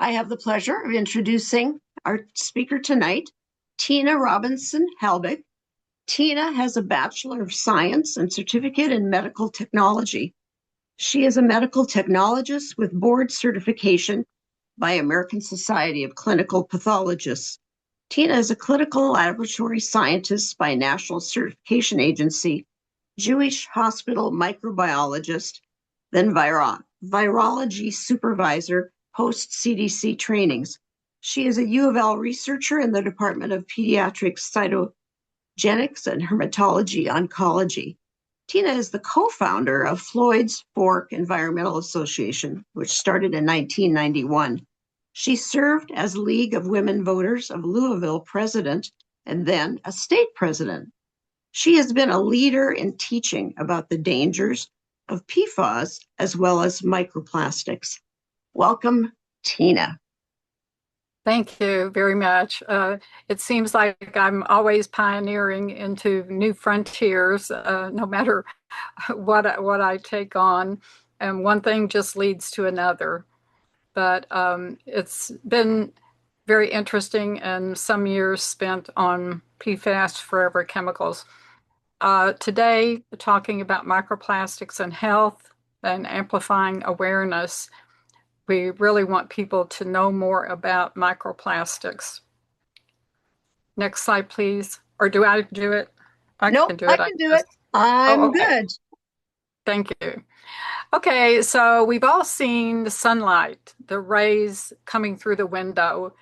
I have the pleasure of introducing our speaker tonight, Teena Halbig. Teena has a Bachelor of Science and certificate in medical technology. She is a medical technologist with board certification by American Society of Clinical Pathologists. Teena is a clinical laboratory scientist by National Certification Agency, Jewish Hospital microbiologist, then virology supervisor, post CDC trainings. She is a U of L researcher in the Department of Pediatric Cytogenetics and Hematology Oncology. Teena is the co-founder of Floyd's Fork Environmental Association, which started in 1991. She served as League of Women Voters of Louisville president and then a state president. She has been a leader in teaching about the dangers of PFAS as well as microplastics. Welcome, Teena. Thank you very much. It seems like I'm always pioneering into new frontiers, no matter what I take on, and one thing just leads to another. But it's been very interesting, and some years spent on PFAS, forever chemicals. Today, talking about microplastics and health and amplifying awareness. We really want people to know more about microplastics. Next slide, please. Or do I do it? Nope, I can do it. I'm okay. good. Thank you. Okay, so we've all seen the sunlight, the rays coming through the window,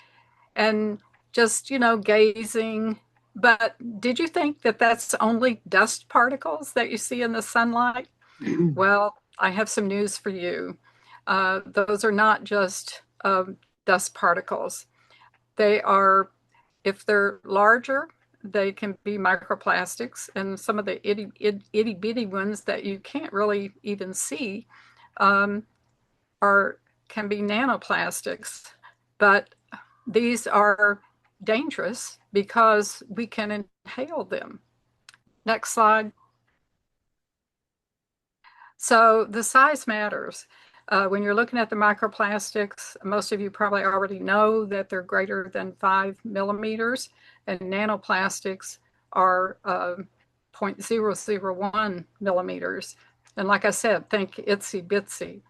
and just, gazing. But did you think that that's only dust particles that you see in the sunlight? Well, I have some news for you. Those are not just dust particles. They are, if they're larger, they can be microplastics, and some of the itty bitty ones that you can't really even see can be nanoplastics. But these are dangerous because we can inhale them. Next slide. So the size matters. When you're looking at the microplastics, most of you probably already know that they're greater than 5 millimeters, and nanoplastics are 0.001 millimeters. And like I said, think itsy bitsy.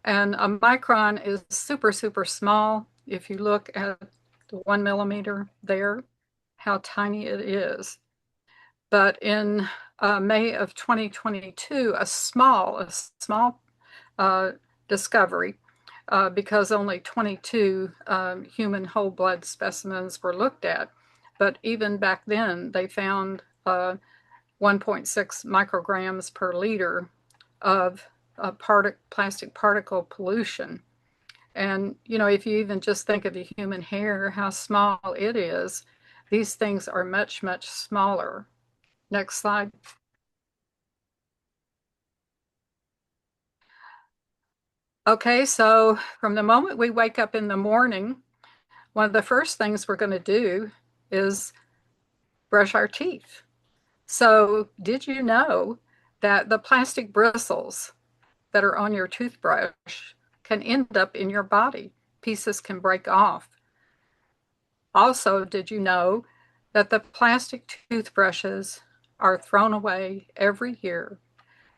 And a micron is super, super small. If you look at the 1 millimeter there, how tiny it is. But in May of 2022, a small discovery, because only 22 human whole blood specimens were looked at. But even back then, they found 1.6 micrograms per liter of plastic particle pollution. And, if you even just think of the human hair, how small it is, these things are much, much smaller. Next slide. Okay, so from the moment we wake up in the morning, one of the first things we're going to do is brush our teeth. So did you know that the plastic bristles that are on your toothbrush can end up in your body? Pieces can break off. Also, did you know that the plastic toothbrushes are thrown away every year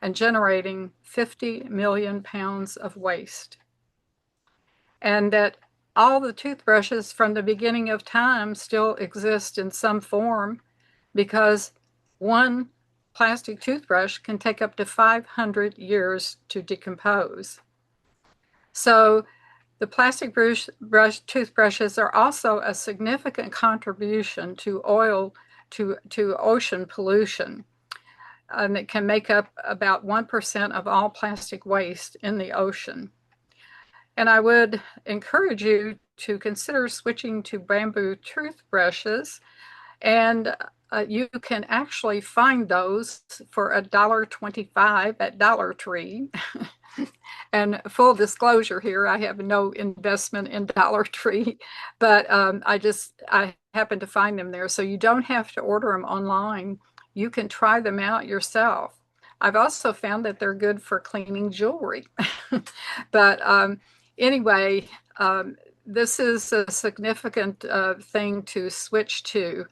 and generating 50 million pounds of waste? And that all the toothbrushes from the beginning of time still exist in some form, because one plastic toothbrush can take up to 500 years to decompose. So the plastic toothbrushes are also a significant contribution to ocean pollution. And it can make up about 1% of all plastic waste in the ocean. And I would encourage you to consider switching to bamboo toothbrushes. And you can actually find those for $1.25 at Dollar Tree. And full disclosure here, I have no investment in Dollar Tree, but I happen to find them there. So you don't have to order them online. You can try them out yourself. I've also found that they're good for cleaning jewelry. But anyway, this is a significant thing to switch to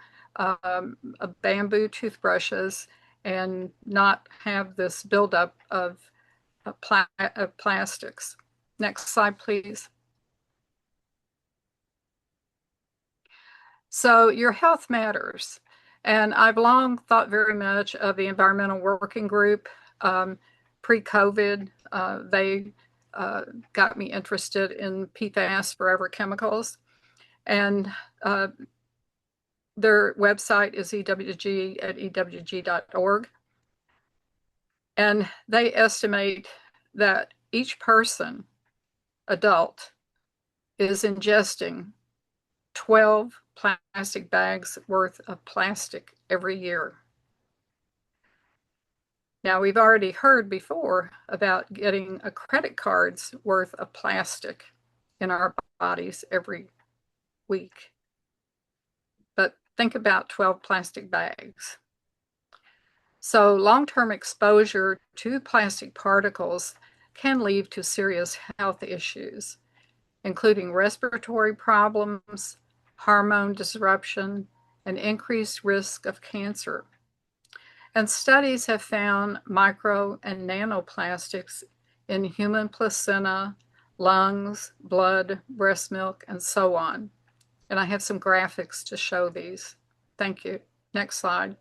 bamboo toothbrushes and not have this buildup of plastics. Next slide, please. So your health matters. And I've long thought very much of the Environmental Working Group. Pre-COVID, they got me interested in PFAS, forever chemicals. And their website is EWG at ewg.org. And they estimate that each person, adult, is ingesting 12 plastic bags worth of plastic every year. Now, we've already heard before about getting a credit card's worth of plastic in our bodies every week. But think about 12 plastic bags. So long-term exposure to plastic particles can lead to serious health issues, including respiratory problems, hormone disruption, and increased risk of cancer. And studies have found micro and nanoplastics in human placenta, lungs, blood, breast milk, and so on. And I have some graphics to show these. Thank you. Next slide.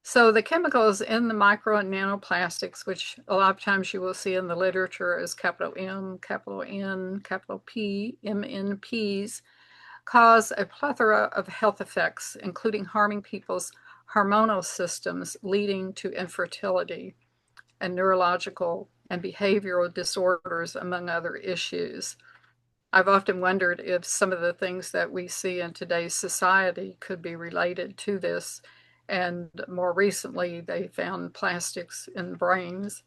So the chemicals in the micro and nanoplastics, which a lot of times you will see in the literature as capital M, capital N, capital P, MNPs, cause a plethora of health effects, including harming people's hormonal systems, leading to infertility and neurological and behavioral disorders, among other issues. I've often wondered if some of the things that we see in today's society could be related to this. And more recently, they found plastics in brains.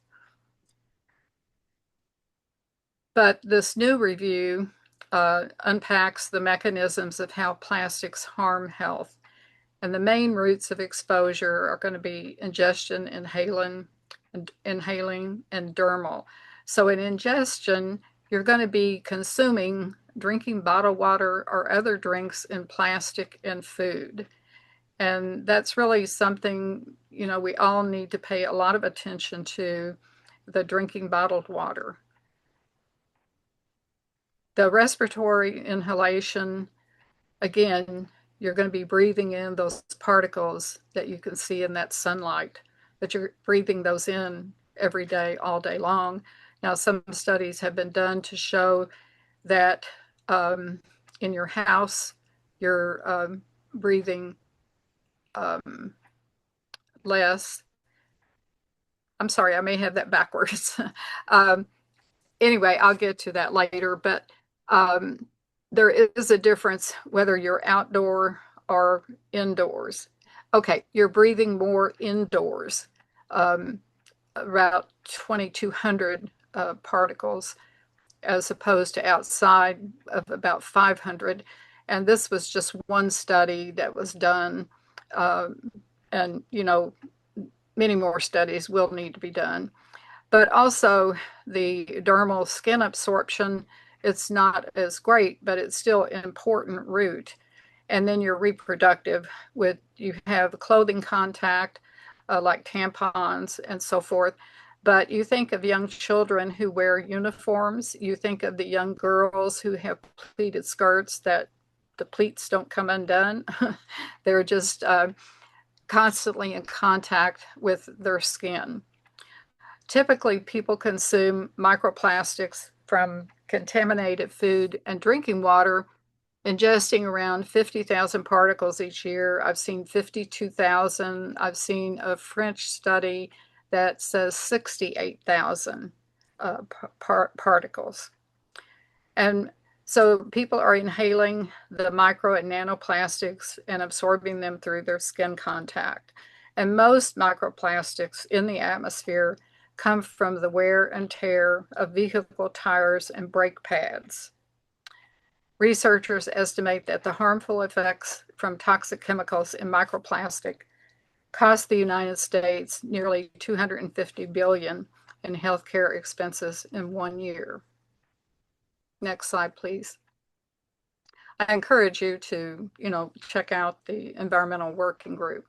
But this new review unpacks the mechanisms of how plastics harm health. And the main routes of exposure are going to be ingestion, inhaling, and dermal. So in ingestion, you're going to be consuming, drinking bottled water or other drinks in plastic and food. And that's really something, you know, we all need to pay a lot of attention to, the drinking bottled water. The respiratory inhalation, again, you're going to be breathing in those particles that you can see in that sunlight, but you're breathing those in every day, all day long. Now, some studies have been done to show that in your house, you're breathing less. I'm sorry, I may have that backwards. Anyway, I'll get to that later, but there is a difference whether you're outdoor or indoors. Okay, you're breathing more indoors, about 2,200 particles, as opposed to outside of about 500. And this was just one study that was done. And, you know, many more studies will need to be done. But also the dermal skin absorption, it's not as great, but it's still an important route. And then your reproductive, you have clothing contact, like tampons and so forth. But you think of young children who wear uniforms, you think of the young girls who have pleated skirts that the pleats don't come undone. They're just constantly in contact with their skin. Typically, people consume microplastics from contaminated food and drinking water, ingesting around 50,000 particles each year. I've seen 52,000. I've seen a French study that says 68,000 particles. And so people are inhaling the micro and nanoplastics and absorbing them through their skin contact. And most microplastics in the atmosphere come from the wear and tear of vehicle tires and brake pads. Researchers estimate that the harmful effects from toxic chemicals in microplastic cost the United States nearly $250 billion in healthcare expenses in 1 year. Next slide, please. I encourage you to, check out the Environmental Working Group.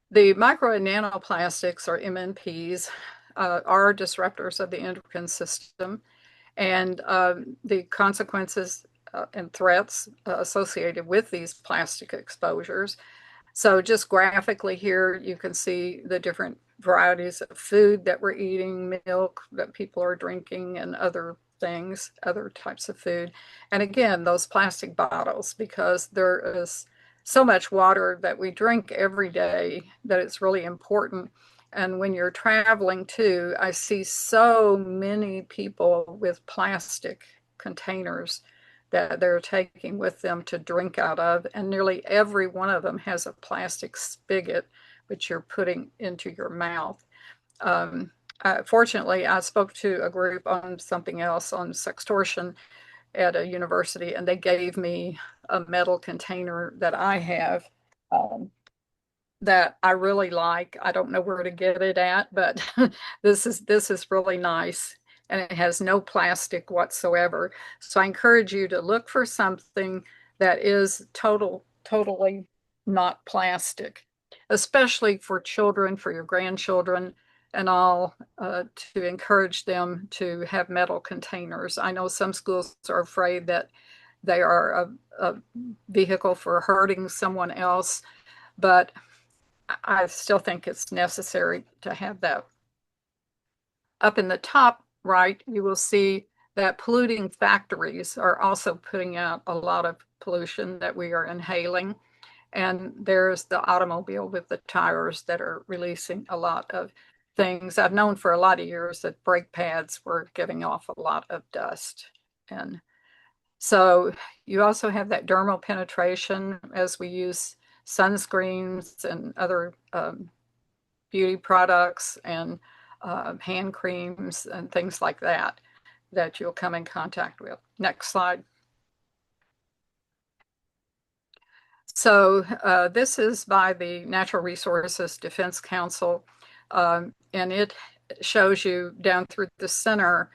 The micro and nanoplastics, or MNPs, are disruptors of the endocrine system, and the consequences and threats associated with these plastic exposures. So just graphically here, you can see the different varieties of food that we're eating, milk that people are drinking, and other things, other types of food. And again, those plastic bottles, because there is so much water that we drink every day that it's really important. And when you're traveling too, I see so many people with plastic containers that they're taking with them to drink out of. And nearly every one of them has a plastic spigot, which you're putting into your mouth. Fortunately, I spoke to a group on something else, on sextortion at a university, and they gave me a metal container that I have that I really like. I don't know where to get it at, but this is really nice, and it has no plastic whatsoever. So I encourage you to look for something that is totally not plastic, especially for children, for your grandchildren, and all, to encourage them to have metal containers. I know some schools are afraid that they are a vehicle for hurting someone else, but I still think it's necessary to have that. Up in the top right, you will see that polluting factories are also putting out a lot of pollution that we are inhaling. And there's the automobile with the tires that are releasing a lot of things. I've known for a lot of years that brake pads were giving off a lot of dust. And so you also have that dermal penetration as we use sunscreens and other beauty products and hand creams and things like that that you'll come in contact with. Next slide. So this is by the Natural Resources Defense Council, and it shows you down through the center,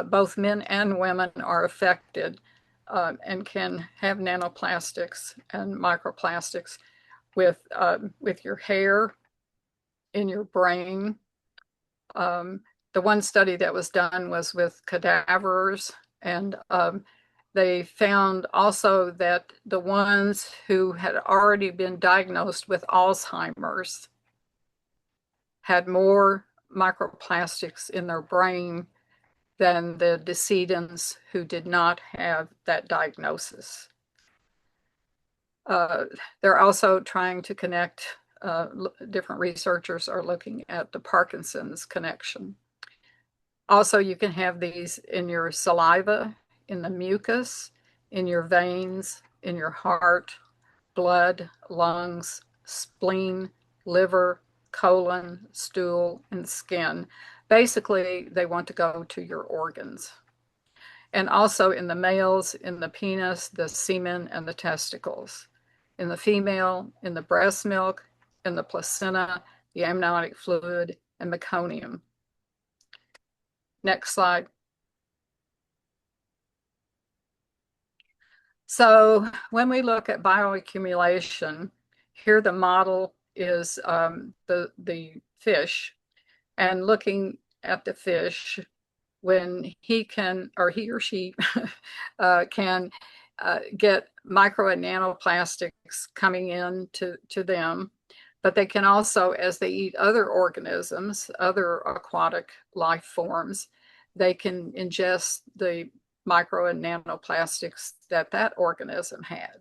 both men and women are affected and can have nanoplastics and microplastics with your hair, in your brain. The one study that was done was with cadavers, and they found also that the ones who had already been diagnosed with Alzheimer's had more microplastics in their brain than the decedents who did not have that diagnosis. They're also trying to connect, different researchers are looking at the Parkinson's connection. Also, you can have these in your saliva, in the mucus, in your veins, in your heart, blood, lungs, spleen, liver, colon, stool, and skin. Basically, they want to go to your organs. And also in the males, in the penis, the semen, and the testicles. In the female, in the breast milk, in the placenta, the amniotic fluid, and meconium. Next slide. So when we look at bioaccumulation, here the model is the fish, and looking at the fish when he can, or he or she can get micro and nanoplastics coming in to them, but they can also, as they eat other organisms, other aquatic life forms, they can ingest the micro and nanoplastics that organism had.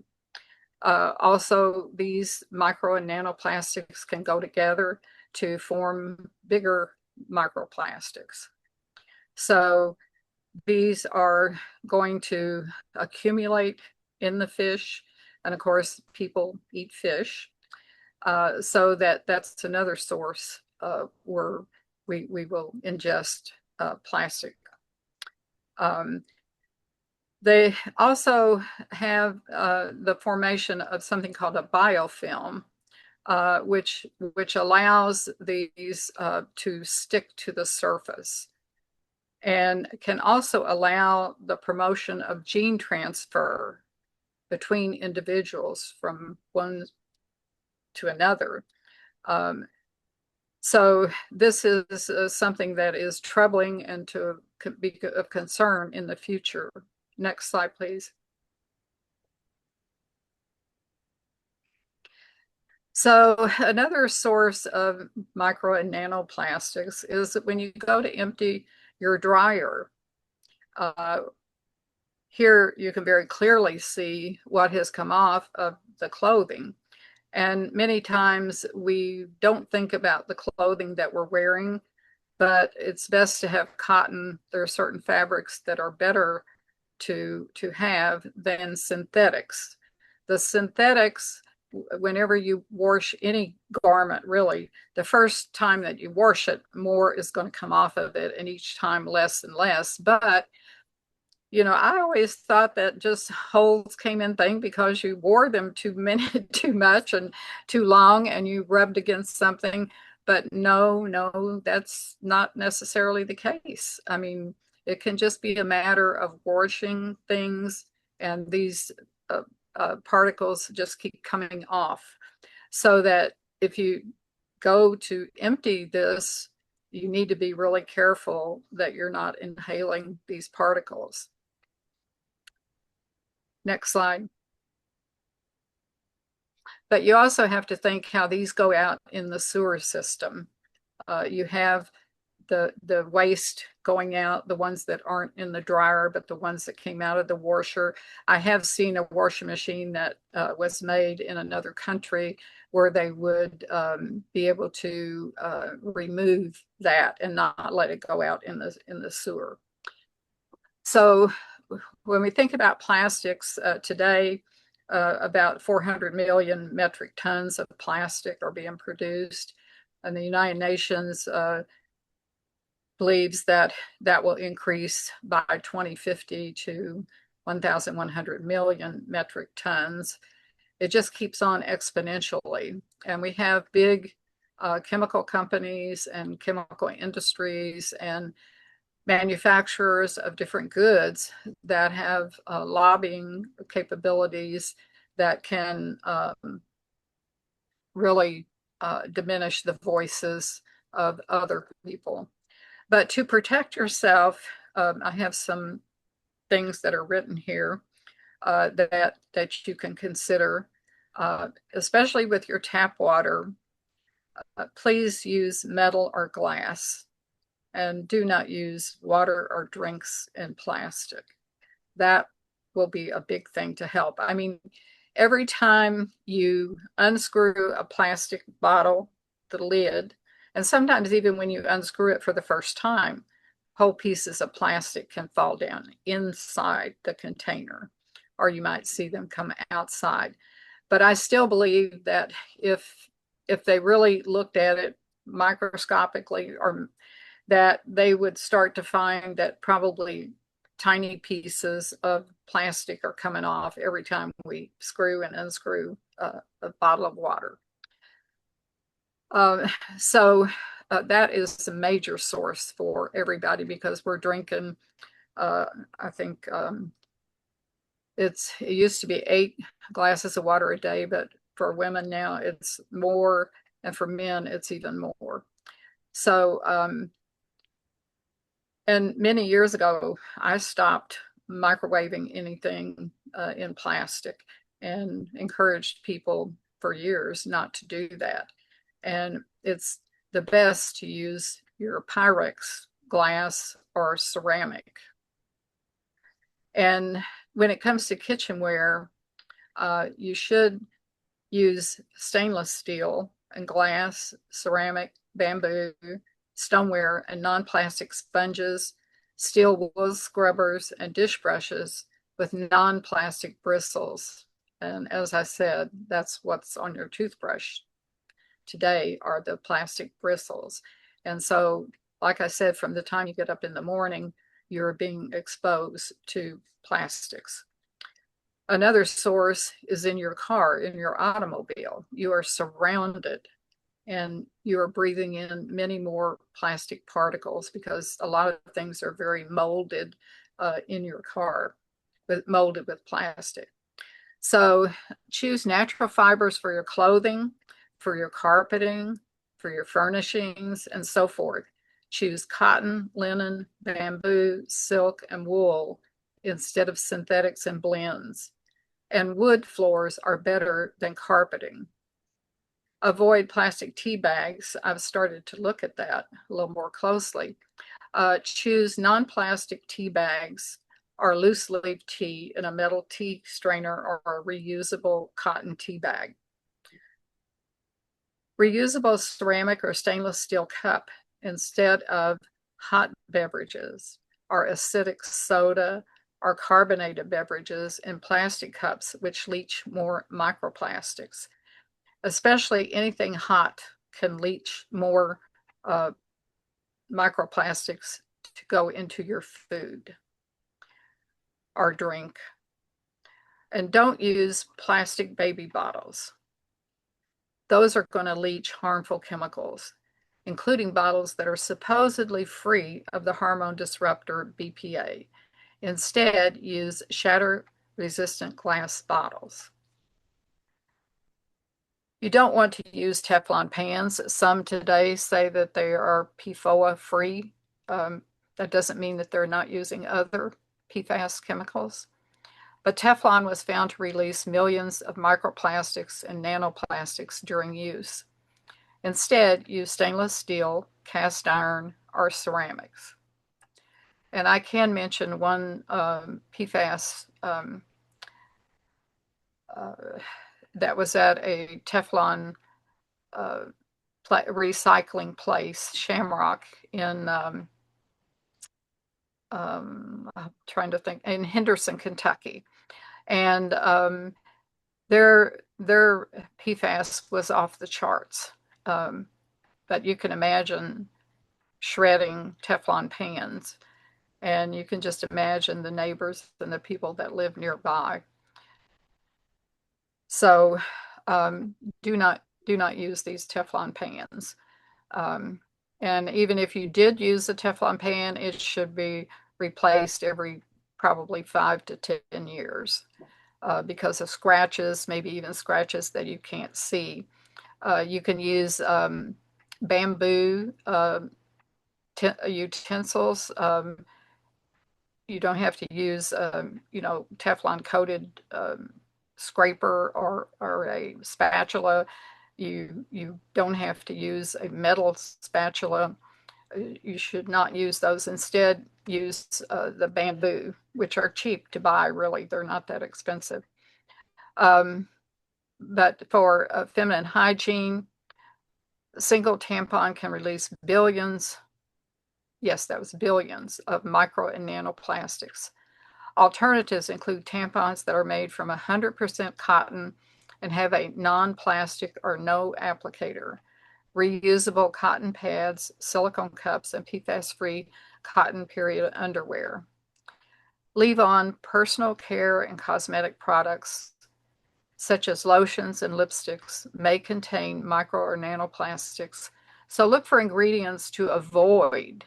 Also, these micro and nanoplastics can go together to form bigger microplastics. So these are going to accumulate in the fish. And of course, people eat fish. So that's another source where we will ingest plastic. They also have the formation of something called a biofilm, which allows these to stick to the surface, and can also allow the promotion of gene transfer between individuals from one to another. So this is something that is troubling and to be of concern in the future. Next slide, please. So another source of micro and nanoplastics is that when you go to empty your dryer, here you can very clearly see what has come off of the clothing. And many times we don't think about the clothing that we're wearing, but it's best to have cotton. There are certain fabrics that are better to have than synthetics. The synthetics, whenever you wash any garment, really, the first time that you wash it, more is going to come off of it, and each time less and less. But I always thought that just holes came in thing because you wore them too much and too long, and you rubbed against something. But no, that's not necessarily the case. I mean, it can just be a matter of washing things, and these particles just keep coming off. So that if you go to empty this, you need to be really careful that you're not inhaling these particles. Next slide. But you also have to think how these go out in the sewer system. You have the waste going out, the ones that aren't in the dryer, but the ones that came out of the washer. I have seen a washing machine that was made in another country where they would be able to remove that and not let it go out in the sewer. So when we think about plastics today, about 400 million metric tons of plastic are being produced, and the United Nations believes that will increase by 2050 to 1,100 million metric tons. It just keeps on exponentially, and we have big chemical companies and chemical industries and manufacturers of different goods that have lobbying capabilities that can really diminish the voices of other people. But to protect yourself, I have some things that are written here that you can consider, especially with your tap water. Please use metal or glass, and do not use water or drinks in plastic. That will be a big thing to help. I mean, every time you unscrew a plastic bottle, the lid, and sometimes even when you unscrew it for the first time, whole pieces of plastic can fall down inside the container, or you might see them come outside. But I still believe that if they really looked at it microscopically, or that they would start to find that probably tiny pieces of plastic are coming off every time we screw and unscrew a bottle of water. So that is a major source for everybody, because we're drinking, I think it used to be 8 glasses of water a day, but for women now it's more, and for men it's even more. So, and many years ago, I stopped microwaving anything in plastic and encouraged people for years not to do that. And it's the best to use your Pyrex glass or ceramic. And when it comes to kitchenware, you should use stainless steel and glass, ceramic, bamboo, stoneware, and non-plastic sponges, steel wool scrubbers, and dish brushes with non-plastic bristles. And as I said, that's what's on your toothbrush today, are the plastic bristles. And so, like I said, from the time you get up in the morning, you're being exposed to plastics. Another source is in your car, in your automobile. You are surrounded and you are breathing in many more plastic particles because a lot of things are very molded in your car, molded with plastic. So choose natural fibers for your clothing, for your carpeting, for your furnishings, and so forth. Choose cotton, linen, bamboo, silk, and wool instead of synthetics and blends. And wood floors are better than carpeting. Avoid plastic tea bags. I've started to look at that a little more closely. Choose non-plastic tea bags or loose leaf tea in a metal tea strainer or a reusable cotton tea bag. Reusable ceramic or stainless steel cup instead of hot beverages or acidic soda or carbonated beverages in plastic cups, which leach more microplastics. Especially anything hot can leach more microplastics to go into your food or drink. And don't use plastic baby bottles. Those are going to leach harmful chemicals, including bottles that are supposedly free of the hormone disruptor BPA. Instead, use shatter-resistant glass bottles. You don't want to use Teflon pans. Some today say that they are PFOA free. That doesn't mean that they're not using other PFAS chemicals. But Teflon was found to release millions of microplastics and nanoplastics during use. Instead, use stainless steel, cast iron, or ceramics. And I can mention one PFAS that was at a Teflon recycling place, Shamrock, in I'm trying to think, in Henderson, Kentucky. And their PFAS was off the charts. But you can imagine shredding Teflon pans, and you can just imagine the neighbors and the people that live nearby. So do not use these Teflon pans. And even if you did use a Teflon pan, it should be replaced every probably 5 to 10 years because of scratches, maybe even scratches that you can't see. You can use bamboo utensils. You don't have to use, Teflon coated scraper or a spatula. You don't have to use a metal spatula. You should not use those. Instead, use the bamboo, which are cheap to buy, really. They're not that expensive. But for feminine hygiene, a single tampon can release billions, yes, that was billions, of micro and nanoplastics. Alternatives include tampons that are made from 100% cotton and have a non-plastic or no applicator, reusable cotton pads, silicone cups, and PFAS-free cotton period underwear. Leave on personal care and cosmetic products such as lotions and lipsticks may contain micro or nanoplastics. So look for ingredients to avoid,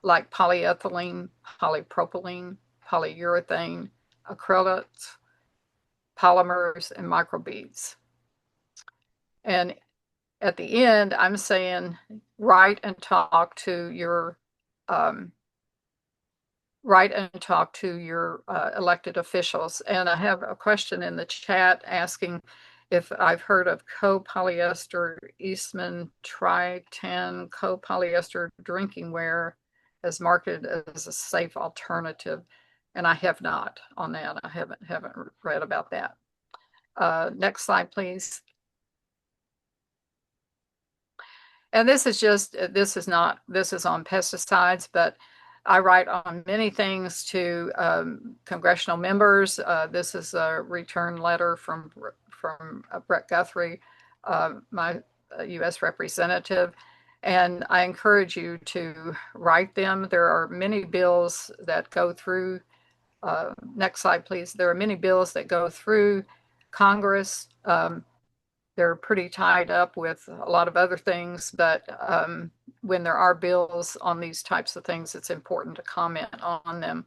like polyethylene, polypropylene, polyurethane, acrylates, polymers, and microbeads. And at the end, I'm saying write and talk to your elected officials. And I have a question in the chat asking if I've heard of copolyester Eastman Tritan copolyester drinking wear as marketed as a safe alternative. And I have not on that. I haven't read about that. Next slide, please. And this is on pesticides, but I write on many things to congressional members. This is a return letter from Brett Guthrie, my U.S. representative, and I encourage you to write them. There are many bills that go through Next slide, please. There are many bills that go through Congress. They're pretty tied up with a lot of other things, but when there are bills on these types of things, it's important to comment on them.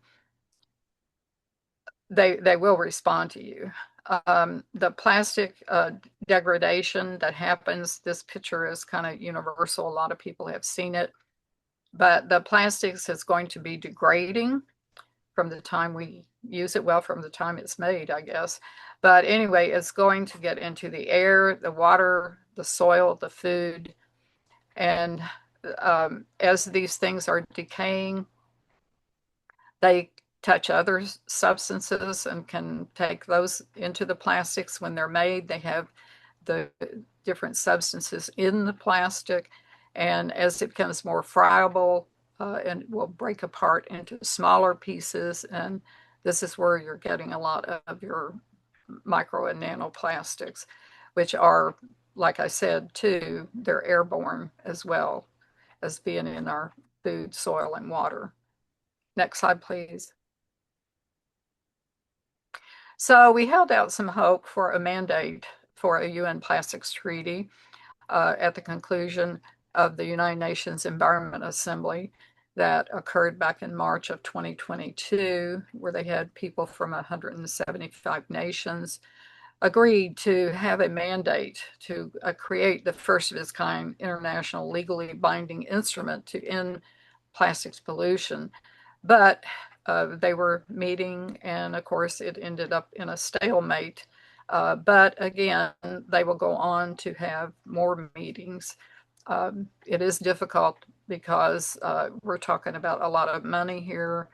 They will respond to you. The plastic degradation that happens, this picture is kind of universal. A lot of people have seen it, but the plastics is going to be degrading from the time we use it, well, from the time it's made, I guess. But anyway, it's going to get into the air, the water, the soil, the food. And as these things are decaying, they touch other substances and can take those into the plastics when they're made. They have the different substances in the plastic. And as it becomes more friable, and will break apart into smaller pieces. And this is where you're getting a lot of your micro and nanoplastics, which are, like I said, too, they're airborne as well as being in our food, soil, and water. Next slide, please. So we held out some hope for a mandate for a UN plastics treaty at the conclusion of the United Nations Environment Assembly that occurred back in March of 2022, where they had people from 175 nations agreed to have a mandate to create the first of its kind international legally binding instrument to end plastics pollution. But they were meeting, and of course, it ended up in a stalemate. But again, they will go on to have more meetings. It is difficult because we're talking about a lot of money here,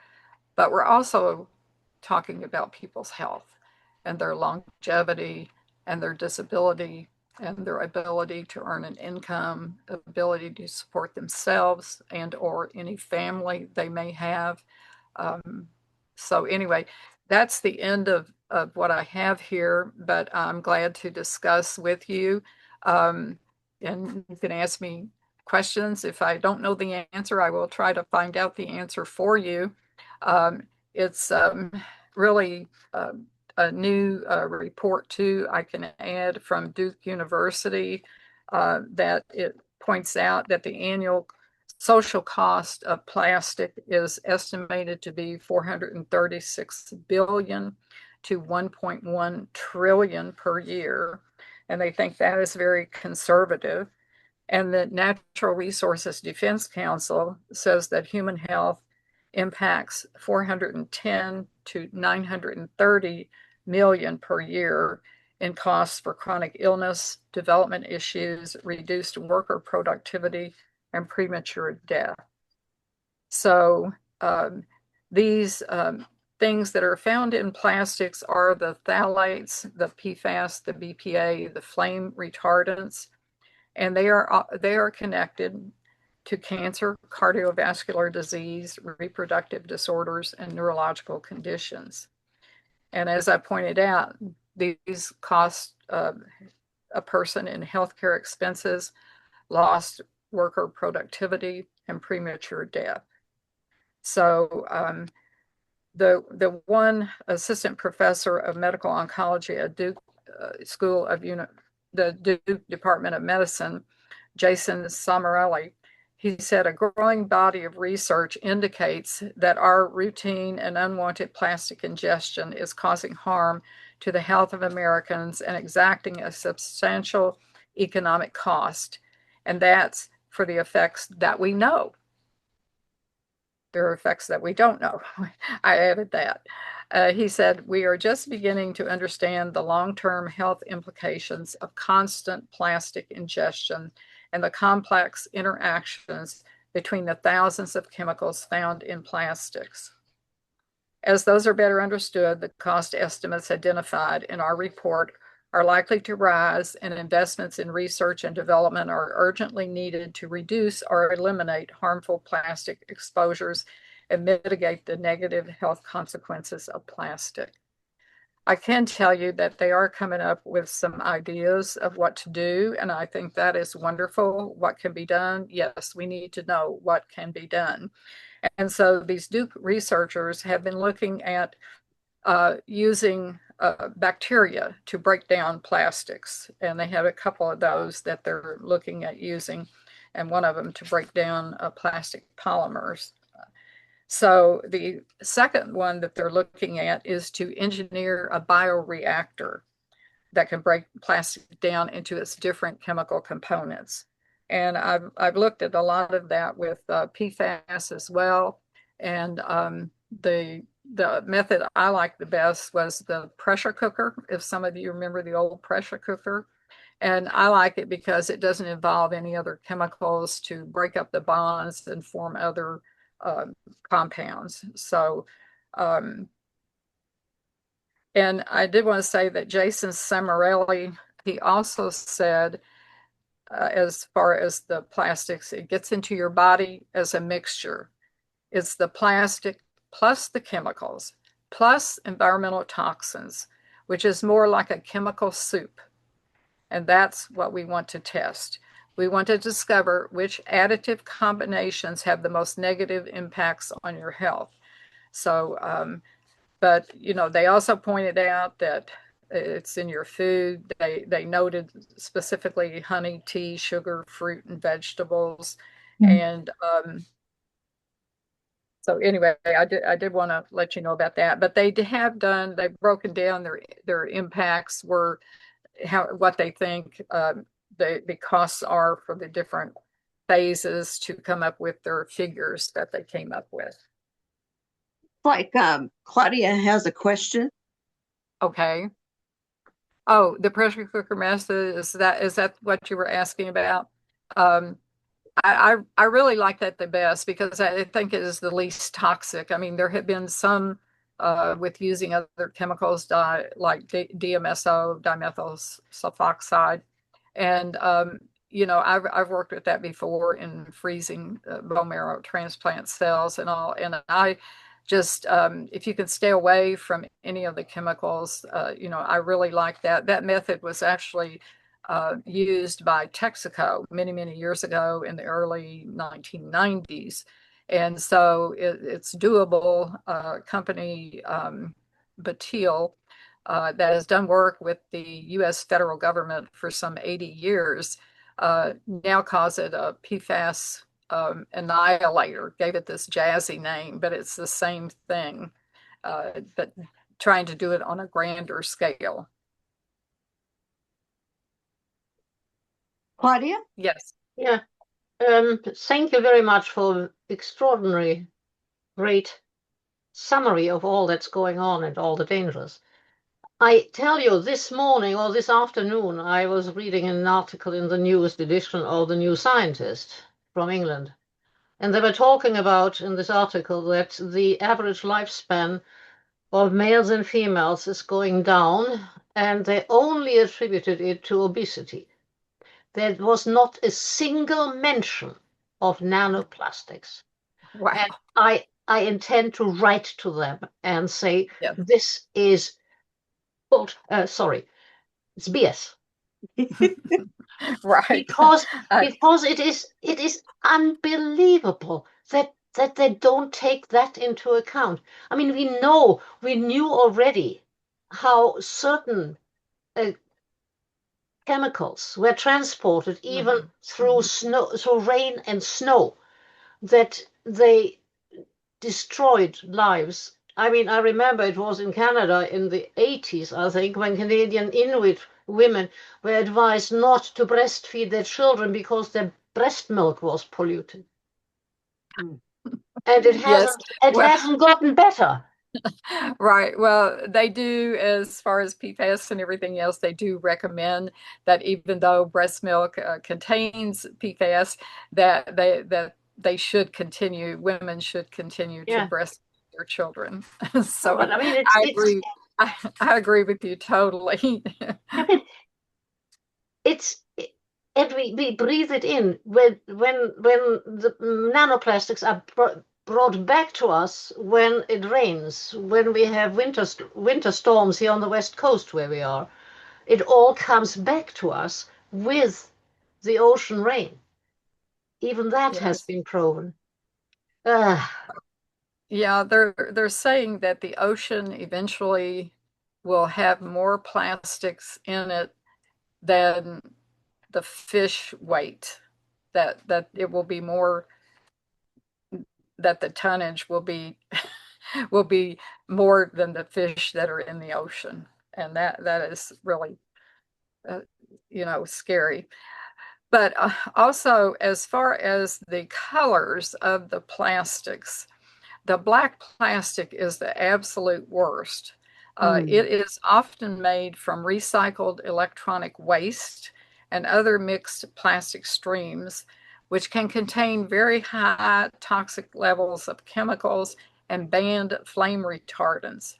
but we're also talking about people's health and their longevity and their disability and their ability to earn an income, ability to support themselves and or any family they may have. So anyway, that's the end of what I have here, but I'm glad to discuss with you. And you can ask me questions. If I don't know the answer, I will try to find out the answer for you. It's really a new report too I can add from Duke University that it points out that the annual social cost of plastic is estimated to be 436 billion to 1.1 trillion per year. And they think that is very conservative. And the Natural Resources Defense Council says that human health impacts 410 to 930 million per year in costs for chronic illness, development issues, reduced worker productivity, and premature death. So these things that are found in plastics are the phthalates, the PFAS, the BPA, the flame retardants, and they are connected to cancer, cardiovascular disease, reproductive disorders, and neurological conditions. And as I pointed out, these cost a person in healthcare expenses, lost worker productivity, and premature death. So the one assistant professor of medical oncology at Duke School of the Duke Department of Medicine, Jason Somarelli, he said a growing body of research indicates that our routine and unwanted plastic ingestion is causing harm to the health of Americans and exacting a substantial economic cost. And that's for the effects that we know. There are effects that we don't know. I added that. He said, we are just beginning to understand the long-term health implications of constant plastic ingestion and the complex interactions between the thousands of chemicals found in plastics. As those are better understood, the cost estimates identified in our report are likely to rise, and investments in research and development are urgently needed to reduce or eliminate harmful plastic exposures and mitigate the negative health consequences of plastic. I can tell you that they are coming up with some ideas of what to do, and I think that is wonderful. What can be done? Yes, we need to know what can be done. And so these Duke researchers have been looking at using bacteria to break down plastics. And they have a couple of those that they're looking at using, and one of them to break down plastic polymers. So the second one that they're looking at is to engineer a bioreactor that can break plastic down into its different chemical components. And I've looked at a lot of that with PFAS as well. And the method I liked the best was the pressure cooker. If some of you remember the old pressure cooker, and I like it because it doesn't involve any other chemicals to break up the bonds and form other uh, compounds. So, um, and I did want to say that Jason Samarelli, he also said, as far as the plastics, it gets into your body as a mixture. It's the plastic plus the chemicals, plus environmental toxins, which is more like a chemical soup. And that's what we want to test. We want to discover which additive combinations have the most negative impacts on your health. So, but they also pointed out that it's in your food. They noted specifically honey, tea, sugar, fruit, and vegetables. And so anyway, I did want to let you know about that. But they've broken down their impacts, were what they think the costs are for the different phases, to come up with their figures that they came up with. Like Claudia has a question. Okay. Oh, the pressure cooker method, is that what you were asking about? Um, I really like that the best because I think it is the least toxic. I mean, there have been some with using other chemicals like DMSO, dimethyl sulfoxide, and I've worked with that before in freezing bone marrow transplant cells and all. And I just if you can stay away from any of the chemicals, I really like that. That method was actually used by Texaco many, many years ago in the early 1990s. And so it's doable. Company Batil that has done work with the U.S. federal government for some 80 years now calls it a PFAS annihilator, gave it this jazzy name, but it's the same thing, but trying to do it on a grander scale. Claudia? Yes. Yeah. Thank you very much for extraordinary, great summary of all that's going on and all the dangers. I tell you, this morning or this afternoon, I was reading an article in the newest edition of the New Scientist from England. And they were talking about in this article that the average lifespan of males and females is going down, and they only attributed it to obesity. There was not a single mention of nanoplastics. Wow. And I intend to write to them and say, Yes. this is, sorry, it's BS. Right. Because it is unbelievable that they don't take that into account. I mean, we knew already how certain chemicals were transported even through rain and snow, that they destroyed lives. I mean, I remember it was in Canada in the 80s, I think, when Canadian Inuit women were advised not to breastfeed their children because their breast milk was polluted. And it Yes. hasn't gotten better. Right. Well, they do, as far as PFAS and everything else, they do recommend that even though breast milk contains PFAS, that they should continue, women should continue to breastfeed their children. So but I mean, I agree. I agree with you totally. I mean, and we breathe it in when the nanoplastics are brought back to us when it rains, when we have winter storms here on the west coast where we are. It all comes back to us with the ocean rain. Even that has Yes. been proven. Uh, Yeah, they're saying that the ocean eventually will have more plastics in it than the fish weight. That it will be more, that the tonnage will be will be more than the fish that are in the ocean. And that is really uh, scary. But also, as far as the colors of the plastics, the black plastic is the absolute worst. Mm. It is often made from recycled electronic waste and other mixed plastic streams, which can contain very high toxic levels of chemicals and banned flame retardants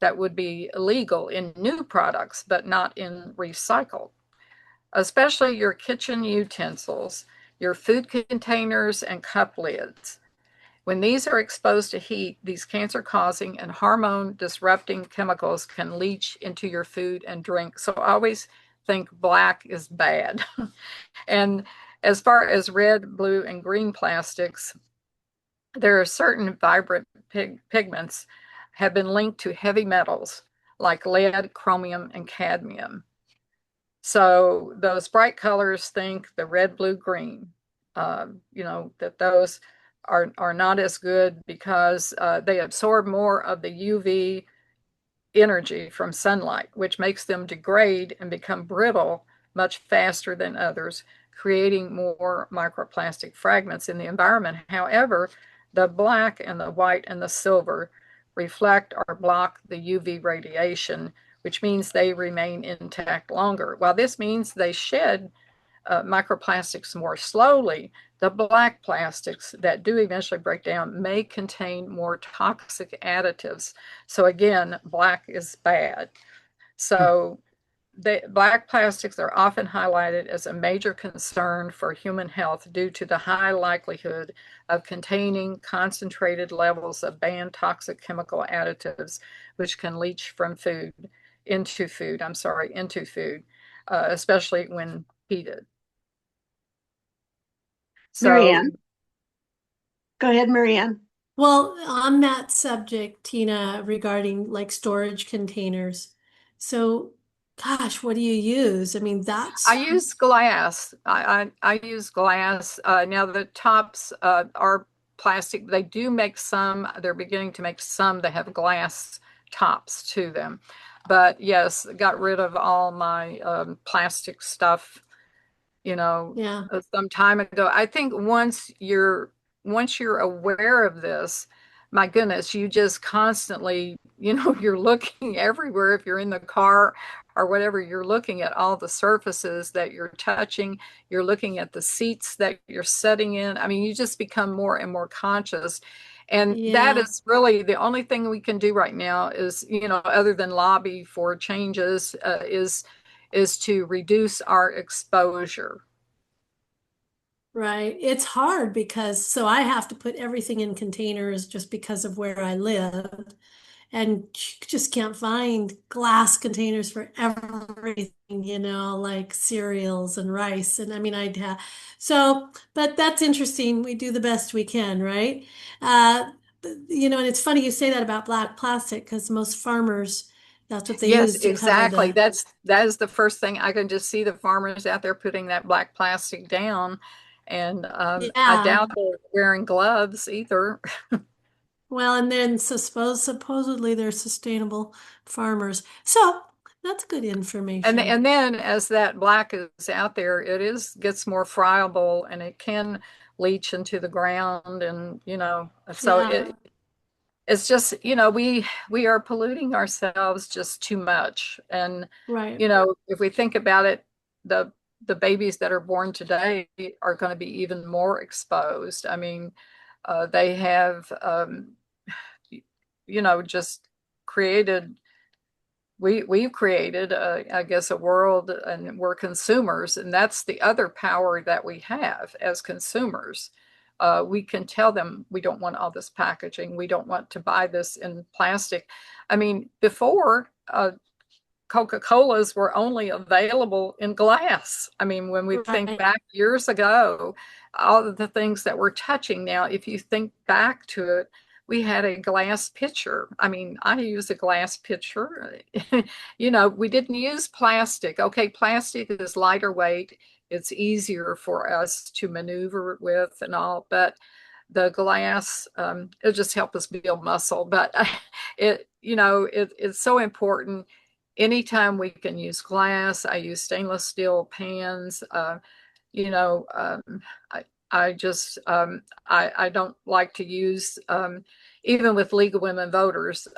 that would be illegal in new products, but not in recycled, especially your kitchen utensils, your food containers, and cup lids. When these are exposed to heat, these cancer-causing and hormone-disrupting chemicals can leach into your food and drink. So I always think black is bad. And as far as red, blue, and green plastics, there are certain vibrant pigments have been linked to heavy metals like lead, chromium, and cadmium. So those bright colors, think the red, blue, green, that those are not as good because they absorb more of the UV energy from sunlight, which makes them degrade and become brittle much faster than others, creating more microplastic fragments in the environment. However, the black and the white and the silver reflect or block the UV radiation, which means they remain intact longer. While this means they shed microplastics more slowly, the black plastics that do eventually break down may contain more toxic additives. So again, black is bad. So the black plastics are often highlighted as a major concern for human health due to the high likelihood of containing concentrated levels of banned toxic chemical additives, which can leach from food into food, especially when heated. So Marianne, go ahead, Marianne. Well, on that subject, Tina, regarding like storage containers. So, gosh, what do you use? I mean, I that's, use glass. I use glass. Now the tops are plastic. They do make some. They're beginning to make some that have glass tops to them. But yes, got rid of all my plastic stuff, yeah, some time ago. I think once you're aware of this, my goodness, you just constantly, you're looking everywhere. If you're in the car or whatever, you're looking at all the surfaces that you're touching. You're looking at the seats that you're sitting in. I mean, you just become more and more conscious. And that yeah, is really the only thing we can do right now is, other than lobby for changes, is to reduce our exposure. right. It's hard because so I have to put everything in containers just because of where I live. And you just can't find glass containers for everything, like cereals and rice. And I mean, I'd have so, but that's interesting. We do the best we can, right? Uh, and it's funny you say that about black plastic because most farmers, that's what they Yes, use to cover exactly. the, That is the first thing. I can just see the farmers out there putting that black plastic down, and I yeah. doubt they're wearing gloves either. Well, and then supposedly they're sustainable farmers. So that's good And information. and then as that black is out there, it is gets more friable and it can leach into the ground, and so Yeah, it's just, we are polluting ourselves just too much. And right. if we think about it, the babies that are born today are going to be even more exposed. I mean, they have just created we've created, I guess, a world, and we're consumers, and that's the other power that we have as consumers. We can tell them we don't want all this packaging. We don't want to buy this in plastic. I mean, before, Coca-Colas were only available in glass. I mean, when we think Right. back years ago, all of the things that we're touching now, if you think back to it, we had a glass pitcher. I mean, I use a glass pitcher. We didn't use plastic. Okay, plastic is lighter weight. It's easier for us to maneuver with and all, but the glass, it just helped us build muscle. But it's so important. Anytime we can use glass, I use stainless steel pans. You know, I, I just, I don't like to use, even with League of Women Voters,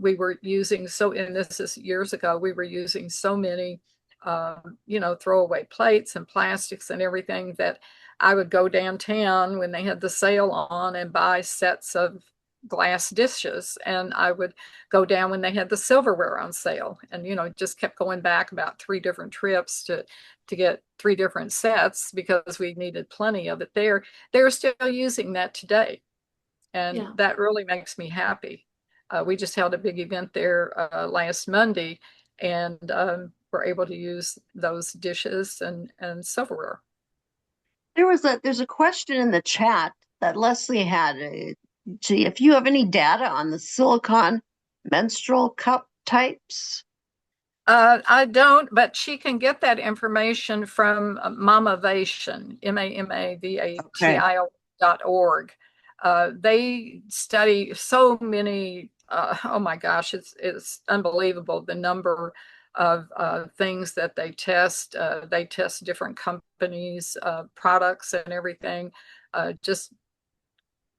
we were using and this is years ago, we were using so many, throwaway plates and plastics and everything that I would go downtown when they had the sale on and buy sets of glass dishes, and I would go down when they had the silverware on sale, and just kept going back about 3 different trips to get 3 different sets because we needed plenty of it there. They're still using that today, and Yeah. that really makes me happy. We just held a big event there last Monday, and we're able to use those dishes and silverware. There's a question in the chat that Leslie had. Gee, if you have any data on the silicone menstrual cup types. I don't, but she can get that information from Mamavation, MAMAVATIO.org. They study so many, oh my gosh, it's unbelievable the number of things that they test. They test different companies, products and everything. Just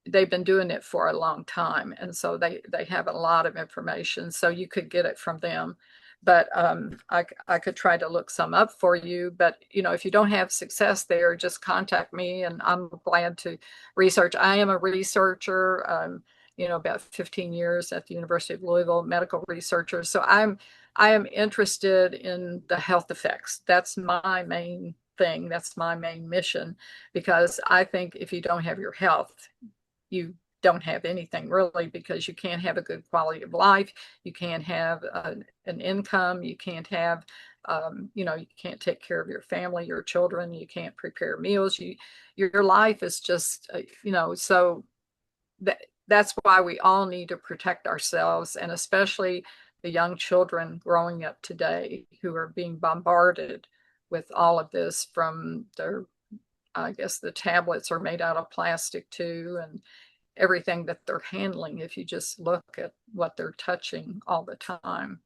they've been doing it for a long time, and so they have a lot of information, so you could get it from them. But I could try to look some up for you. But if you don't have success there, just contact me, and I'm glad to research. I am a researcher. About 15 years at the University of Louisville, medical researcher. So I am interested in the health effects. That's my main thing. That's my main mission, because I think if you don't have your health, you don't have anything really, because you can't have a good quality of life. You can't have an income. You can't have, you can't take care of your family, your children. You can't prepare meals. Your life is just, so that's why we all need to protect ourselves, and especially the young children growing up today who are being bombarded with all of this from I guess the tablets are made out of plastic too, and everything that they're handling, if you just look at what they're touching all the time.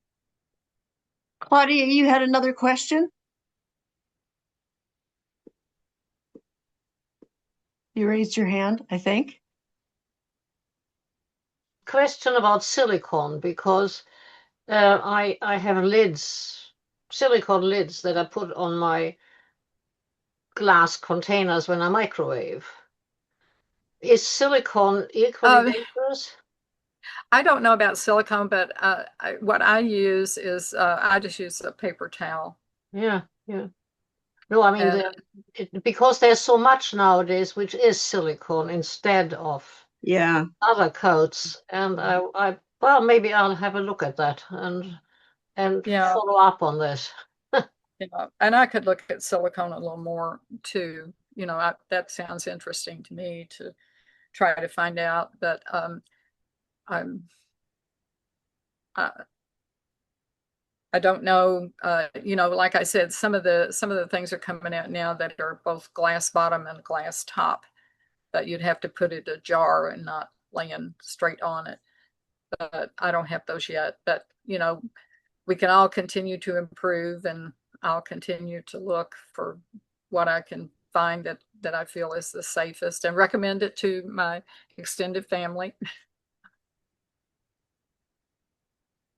Claudia, you had another question? You raised your hand, I think. Question about silicone, because I have silicone lids that I put on my glass containers when I microwave. Is silicone equally dangerous? I don't know about silicone, but what I use is I just use a paper towel. Yeah. No, I mean, because there's so much nowadays which is silicone instead of other coats, and well, maybe I'll have a look at that and follow up on this. And I could look at silicone a little more too. That sounds interesting to me to try to find out. But I don't know. Like I said, some of the things are coming out now that are both glass bottom and glass top, but you'd have to put it in a jar and not laying straight on it. But I don't have those yet. But we can all continue to improve, and I'll continue to look for what I can find that I feel is the safest, and recommend it to my extended family.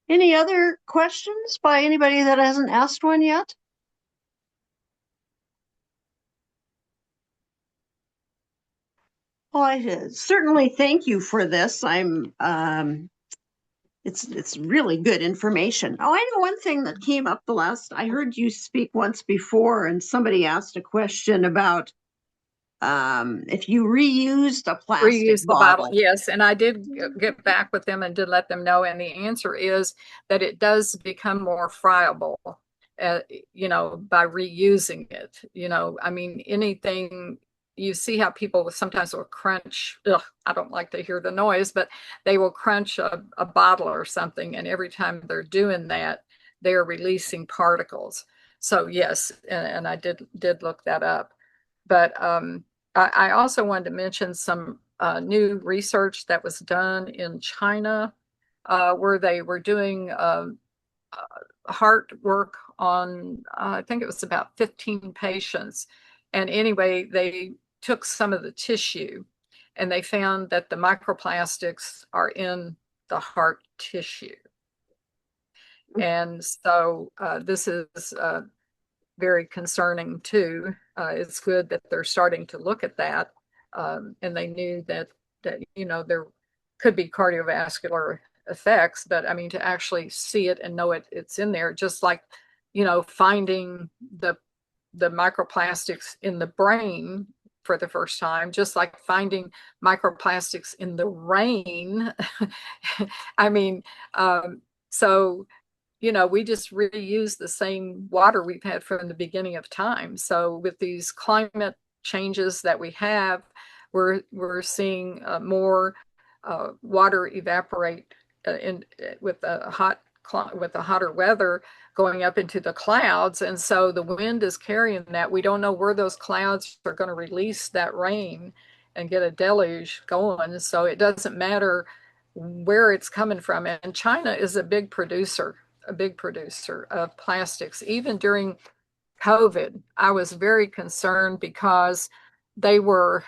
Any other questions by anybody that hasn't asked one yet? Well, I certainly thank you for this. It's really good information. Oh, I know one thing that came up I heard you speak once before, and somebody asked a question about if you reused a plastic Reuse the bottle, bottle. yes. And I did get back with them and did let them know. And the answer is that it does become more friable, by reusing it. I mean, anything, you see how people sometimes will crunch. Ugh, I don't like to hear the noise, but they will crunch a bottle or something. And every time they're doing that, they're releasing particles. So yes, and I did look that up. But I also wanted to mention some new research that was done in China, where they were doing heart work on, I think it was about 15 patients. And anyway, they took some of the tissue and they found that the microplastics are in the heart tissue. And so this is very concerning too. It's good that they're starting to look at that, and they knew that there could be cardiovascular effects, but I mean to actually see it and know it's in there, just like finding the microplastics in the brain for the first time, just like finding microplastics in the rain. I mean, so we just reuse the same water we've had from the beginning of time. So with these climate changes that we have, we're seeing more water evaporate with the hotter weather going up into the clouds, and so the wind is carrying that. We don't know where those clouds are going to release that rain and get a deluge going. So it doesn't matter where it's coming from. And China is a big producer of plastics. Even during COVID, I was very concerned because they were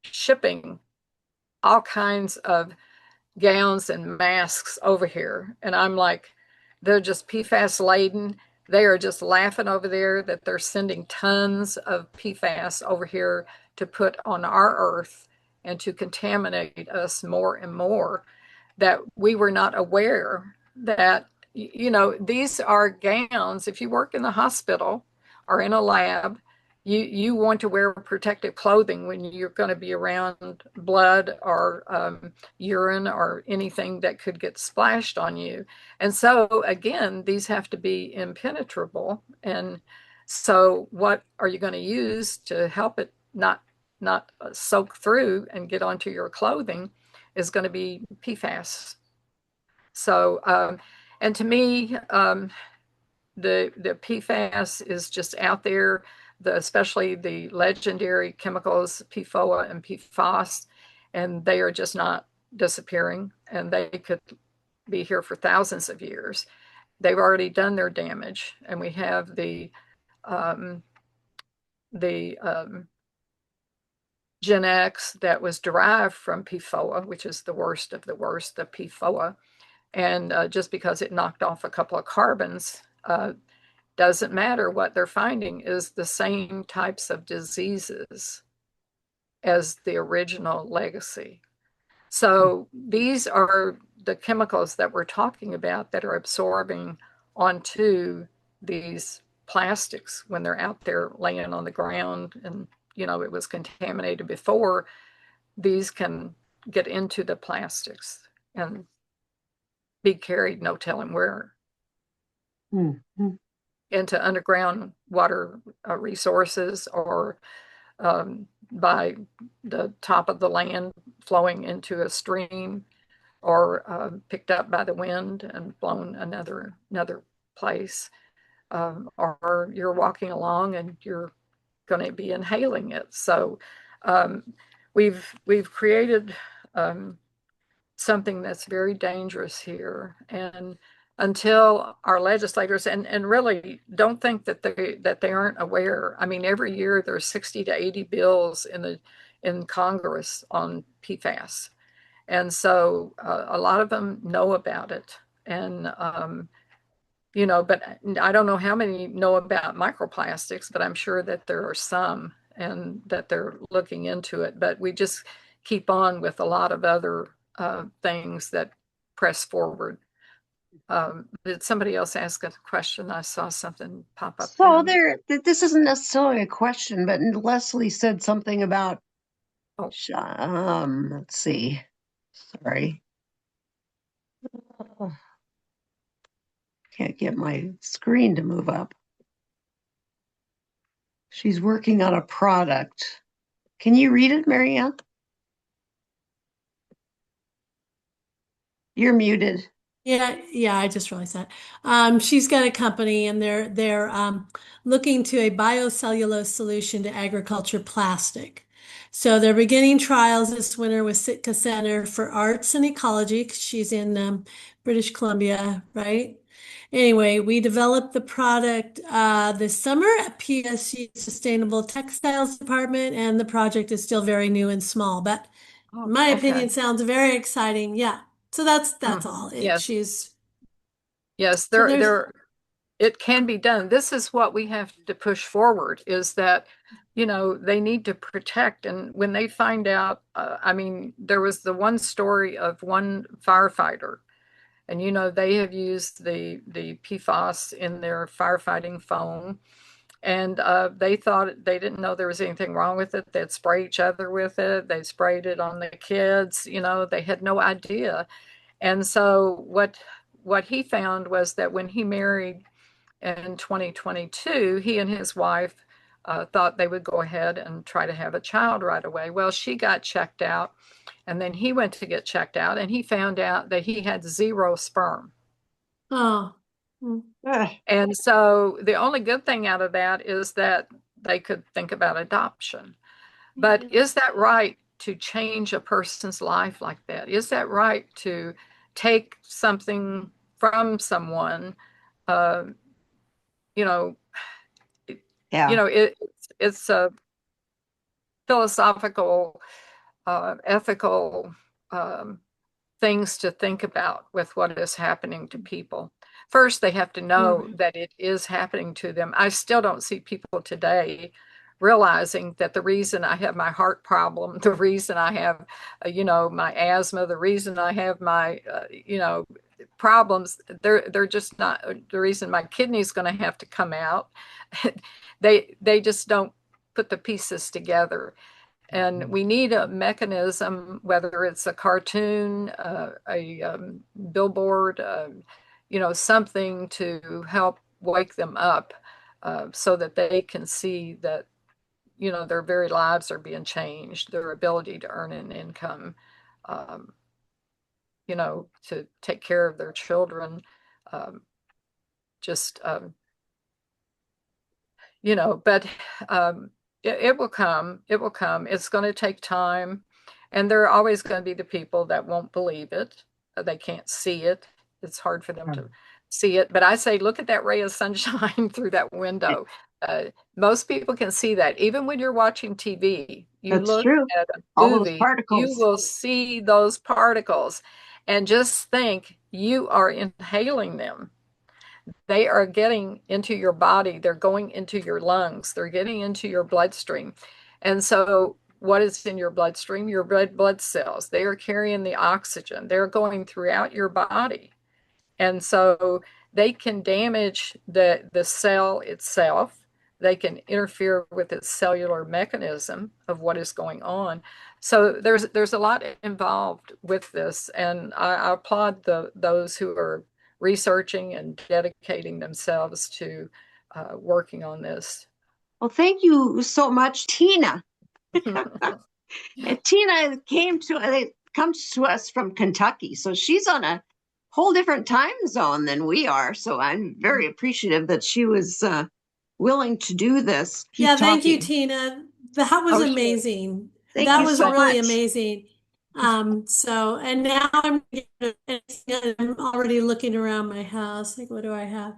shipping all kinds of gowns and masks over here. And I'm like, they're just PFAS laden. They are just laughing over there that they're sending tons of PFAS over here to put on our earth and to contaminate us more and more, that we were not aware that these are gowns. If you work in the hospital or in a lab, you want to wear protective clothing when you're going to be around blood or urine or anything that could get splashed on you. And so again, these have to be impenetrable. And so what are you going to use to help it not soak through and get onto your clothing is going to be PFAS. So, and to me, the PFAS is just out there, especially the legendary chemicals PFOA and PFOS, and they are just not disappearing, and they could be here for thousands of years. They've already done their damage, and we have the Gen X that was derived from PFOA, which is the worst of the worst, the PFOA. And just because it knocked off a couple of carbons, doesn't matter. What they're finding is the same types of diseases as the original legacy. So these are the chemicals that we're talking about that are absorbing onto these plastics when they're out there laying on the ground, and it was contaminated before. These can get into the plastics and be carried, no telling where, into underground water resources, or by the top of the land flowing into a stream, or picked up by the wind and blown another place, or you're walking along and you're going to be inhaling it. So we've created something that's very dangerous here. And until our legislators, and really don't think that they aren't aware. I mean, every year there's 60 to 80 bills in Congress on PFAS. And so a lot of them know about it. And but I don't know how many know about microplastics, but I'm sure that there are some, and that they're looking into it. But we just keep on with a lot of other things that press forward. Did somebody else ask a question? I saw something pop up So there. this isn't necessarily a question, but Leslie said something about, Oh. let's see, sorry. Oh, can't get my screen to move up. She's working on a product. Can you read it, Marianne? You're muted. Yeah, I just realized that. She's got a company and they're looking to a biocellulose solution to agriculture plastic. So they're beginning trials this winter with Sitka Center for Arts and Ecology. 'Cause she's in British Columbia, right? Anyway, we developed the product this summer at PSU Sustainable Textiles Department, and the project is still very new and small, but Oh, in my okay. opinion, sounds very exciting. Yeah. So that's all. Yes. She's Yes, so there's it can be done. This is what we have to push forward is that, they need to protect. And when they find out, I mean, there was the one story of one firefighter, and, they have used the PFAS in their firefighting foam. And they didn't know there was anything wrong with it. They'd spray each other with it. They sprayed it on the kids. They had no idea. And so what he found was that when he married in 2022, he and his wife thought they would go ahead and try to have a child right away. Well, she got checked out, and then he went to get checked out, and he found out that he had 0 sperm. oh. And so the only good thing out of that is that they could think about adoption. But is that right to change a person's life like that? Is that right to take something from someone? Uh, you know, Yeah. it's a philosophical, ethical things to think about with what is happening to people. First, they have to know that it is happening to them. I still don't see people today realizing that the reason I have my heart problem, the reason I have, my asthma, the reason I have my, problems, they're just not the reason my kidney's going to have to come out. They just don't put the pieces together. And we need a mechanism, whether it's a cartoon, a billboard, something to help wake them up so that they can see that, their very lives are being changed, their ability to earn an income, um, to take care of their children, just, but it will come. It will come. It's going to take time. And there are always going to be the people that won't believe it. They can't see it. It's hard for them to see it. But I say, look at that ray of sunshine through that window. Most people can see that. Even when you're watching TV, you That's look true. at a All those movie, you particles. will see those particles. And just think, you are inhaling them. They are getting into your body, they're going into your lungs, they're getting into your bloodstream. And so what is in your bloodstream? Your red blood cells. They are carrying the oxygen. They're going throughout your body. And so they can damage the cell itself. They can interfere with its cellular mechanism of what is going on. So there's a lot involved with this, and I applaud those who are researching and dedicating themselves to working on this. Well, thank you so much, Teena. And Teena comes to us from Kentucky, so she's on a whole different time zone than we are. So I'm very appreciative that she was willing to do this. Yeah, thank you, Teena. That was amazing. Thank That you was so really much. amazing. And now I'm already looking around my house. Like, what do I have?